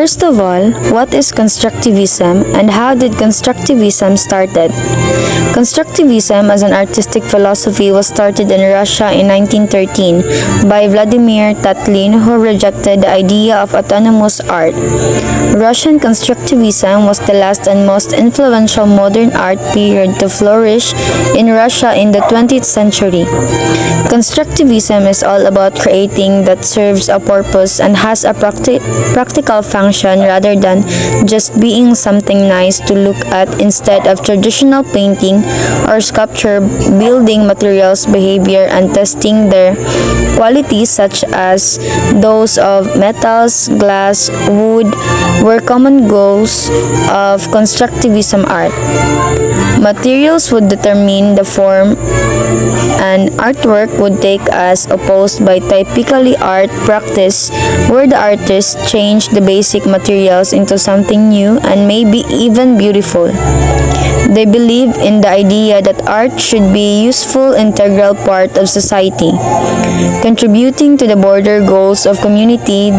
First of all, what is Constructivism and how did Constructivism started? Constructivism as an artistic philosophy was started in Russia in 1913 by Vladimir Tatlin, who rejected the idea of autonomous art. Russian Constructivism was the last and most influential modern art period to flourish in Russia in the 20th century. Constructivism is all about creating that serves a purpose and has a practical function rather than just being something nice to look at instead of traditional painting or sculpture. Building materials behavior and testing their qualities such as those of metals, glass, wood were common goals of Constructivism art. Materials would determine the form an artwork would take as opposed by typically art practice where the artist changed the basic materials into something new and maybe even beautiful. They believe in the idea that art should be a useful, integral part of society, contributing to the broader goals of community.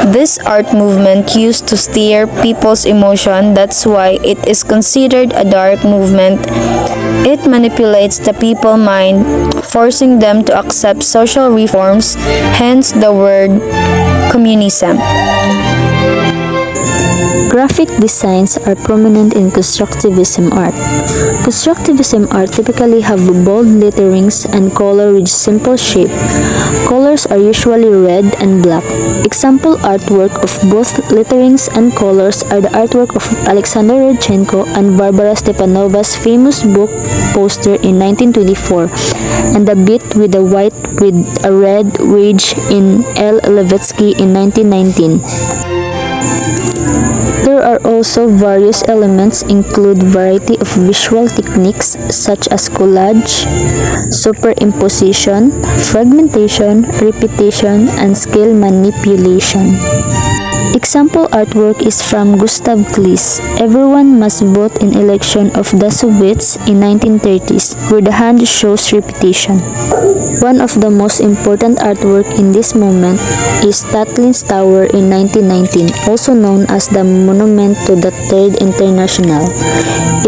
This art movement used to steer people's emotion. That's why it is considered a dark movement. It manipulates the people mind, forcing them to accept social reforms, hence the word communism. Graphic designs are prominent in Constructivism art. Constructivism art typically have bold letterings and color with simple shape. Colors are usually red and black. Example artwork of both letterings and colors are the artwork of Alexander Rodchenko and Barbara Stepanova's famous book poster in 1924, and the bit with the white with a red ridge in L. Levetsky in 1919. There are also various elements include variety of visual techniques such as collage, superimposition, fragmentation, repetition, and scale manipulation. Example artwork is from Gustav Klimt, Everyone Must Vote in Election of the Soviets in 1930s, where the hand shows repetition. One of the most important artwork in this moment is Tatlin's Tower in 1919, also known as the Monument to the Third International.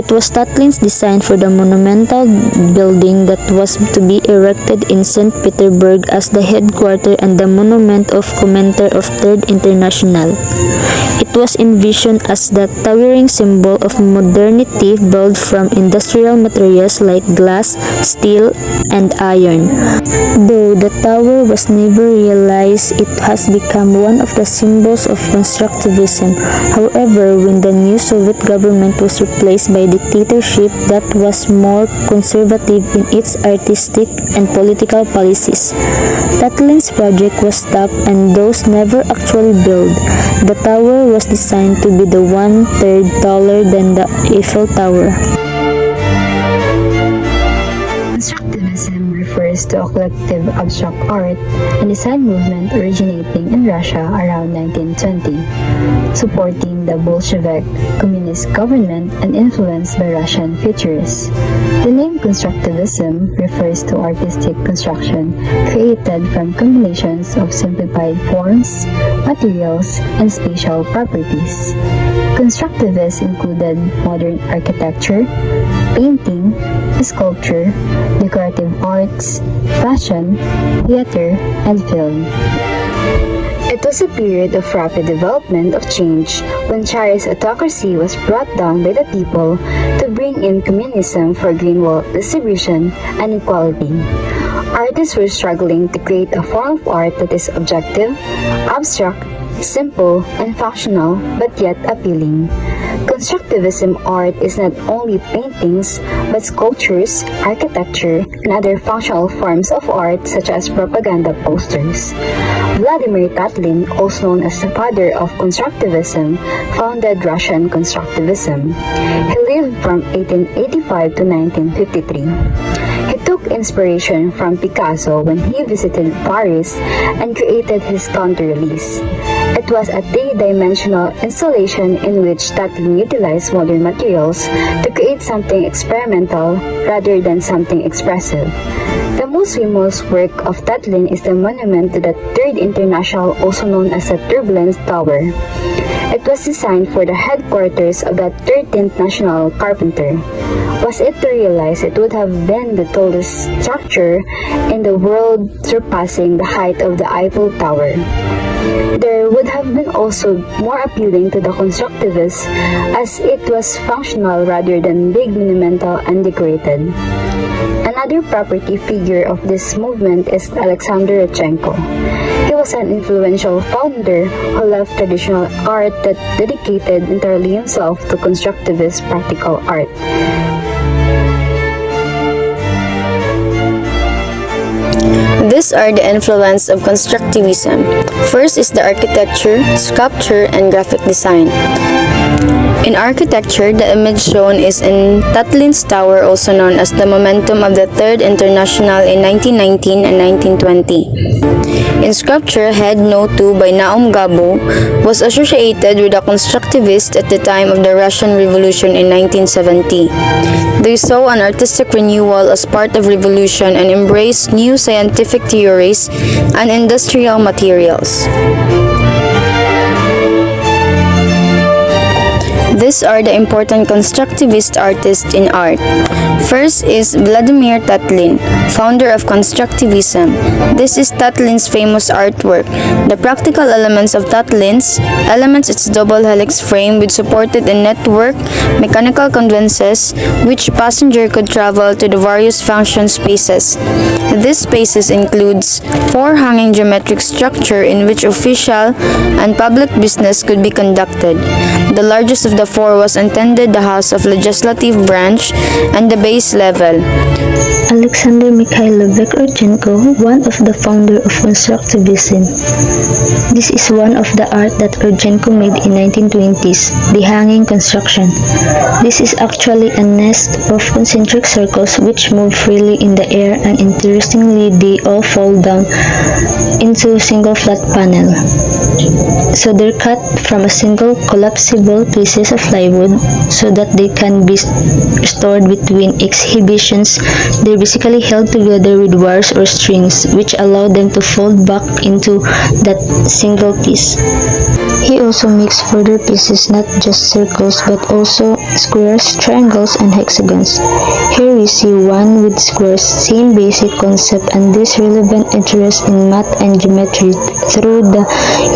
It was Tatlin's design for the monumental building that was to be erected in St. Petersburg as the headquarters and the monument of Commander of Third International. It was envisioned as the towering symbol of modernity built from industrial materials like glass, steel, and iron. Though the tower was never realized, it has become one of the symbols of constructivism. However, when the new Soviet government was replaced by a dictatorship that was more conservative in its artistic and political policies, Tatlin's project was stopped and those never actually built. The tower was designed to be the 1/3 taller than the Eiffel Tower. Constructivism refers to a collective abstract art and design movement originating in Russia around 1920, supporting the Bolshevik communist government and influenced by Russian futurists. The name Constructivism refers to artistic construction created from combinations of simplified forms, materials, and spatial properties. Constructivists included modern architecture, painting, sculpture, decorative arts, fashion, theater, and film. It was a period of rapid development of change when Tsarist autocracy was brought down by the people to bring in communism for green wealth distribution and equality. Artists were struggling to create a form of art that is objective, abstract, simple, and functional, but yet appealing. Constructivism art is not only paintings, but sculptures, architecture, and other functional forms of art such as propaganda posters. Vladimir Tatlin, also known as the father of Constructivism, founded Russian Constructivism. He lived from 1885 to 1953. He took inspiration from Picasso when he visited Paris and created his counter-release. It was a three-dimensional installation in which Tatlin utilized modern materials to create something experimental rather than something expressive. The most famous work of Tatlin is the monument to the Third International, also known as the Turbulence Tower. It was designed for the headquarters of the 13th National Carpenter. Was it to realize it would have been the tallest structure in the world, surpassing the height of the Eiffel Tower. There would have been also more appealing to the constructivists as it was functional rather than big, monumental, and decorated. Another property figure of this movement is Alexander Rodchenko. He was an influential founder who left traditional art that dedicated entirely himself to constructivist practical art. These are the influence of constructivism. First is the architecture, sculpture, and graphic design. In architecture, the image shown is in Tatlin's Tower, also known as the Momentum of the Third International in 1919 and 1920. In sculpture, Head No. 2 by Naum Gabo was associated with the constructivists at the time of the Russian Revolution in 1970. They saw an artistic renewal as part of revolution and embraced new scientific theories and industrial materials. These are the important constructivist artists in art. First is Vladimir Tatlin, founder of constructivism. This is Tatlin's famous artwork. The practical elements of Tatlin's elements its double helix frame with supported in network mechanical conveyances which passenger could travel to the various function spaces. These spaces includes 4 hanging geometric structure in which official and public business could be conducted. The largest of the 4 was intended the House of Legislative Branch and the base level. Alexander Mikhailovich Rodchenko, one of the founder of constructivism. This is one of the art that Rodchenko made in 1920s, the hanging construction. This is actually a nest of concentric circles which move freely in the air, and interestingly they all fall down into a single flat panel. So they're cut from a single collapsible pieces of plywood so that they can be stored between exhibitions. They're basically held together with wires or strings which allow them to fold back into that single piece. He also makes further pieces, not just circles but also squares, triangles, and hexagons. Here we see one with squares, same basic concept, and this relevant interest in math and geometry through the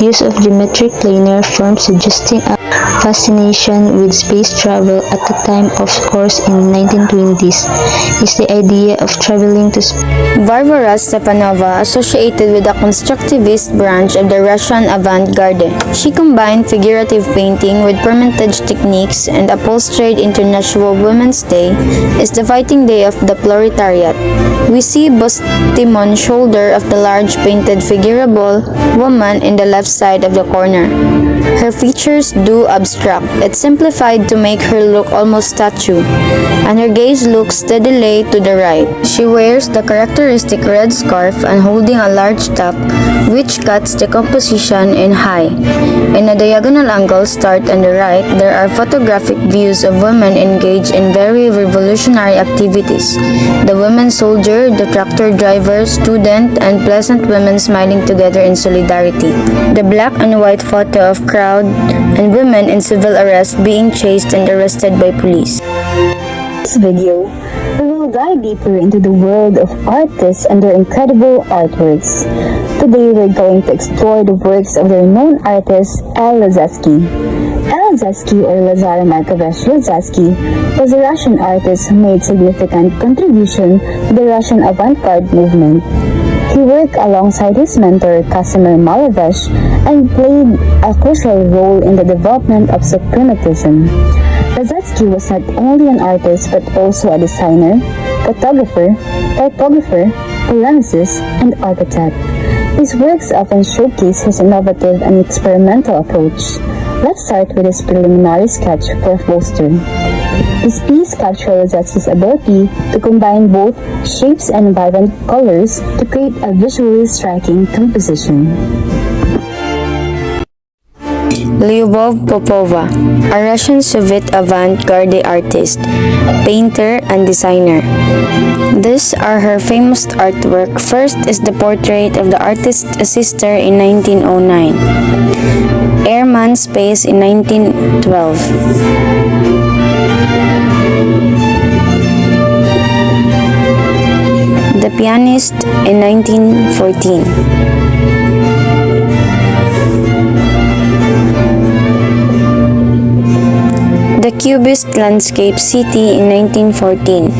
use of geometric planar forms, suggesting a fascination with space travel at the time. Of course, in 1920s is the idea of traveling to space. Varvara Stepanova, associated with the constructivist branch of the Russian avant-garde. She combined figurative painting with Hermitage techniques, and upholstered International Women's Day is the fighting day of the proletariat. We see Bustamon shoulder of the large painted figurable woman in the left side of the corner. Her features do abstract. It's simplified to make her look almost statue, and her gaze looks steadily to the right. She wears the characteristic red scarf and holding a large top which cuts the composition in high. In a diagonal angle start on the right, there are photographic views of women engaged in very revolutionary activities. The women soldier, the tractor driver, student, and pleasant women smiling together in solidarity. The black and white photo of crowd and women in civil arrest being chased and arrested by police. In this video, we will dive deeper into the world of artists and their incredible artworks. Today, we're going to explore the works of the renowned artist L. Lazetsky. L. Lazetsky, or Lazar Markovich Lazetsky, was a Russian artist who made significant contribution to the Russian avant-garde movement. He worked alongside his mentor Casimir Malevich and played a crucial role in the development of suprematism. Lazetsky was not only an artist but also a designer, photographer, typographer, polemicist, and architect. His works often showcase his innovative and experimental approach. Let's start with his preliminary sketch for a poster. This piece captures Lazetsky's ability to combine both shapes and vibrant colors to create a visually striking composition. Lyubov Popova, a Russian Soviet avant-garde artist, painter, and designer. These are her famous artwork. First is the portrait of the artist's sister in 1909. airman space in 1912. The pianist in 1914. The Cubist landscape city in 1914.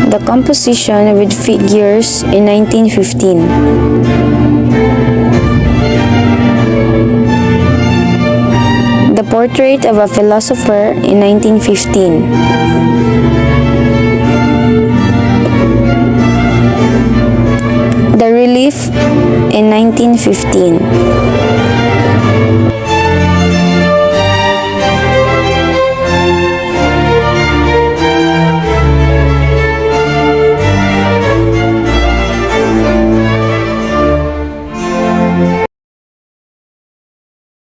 The composition with figures in 1915. The portrait of a philosopher in 1915. The relief in 1915.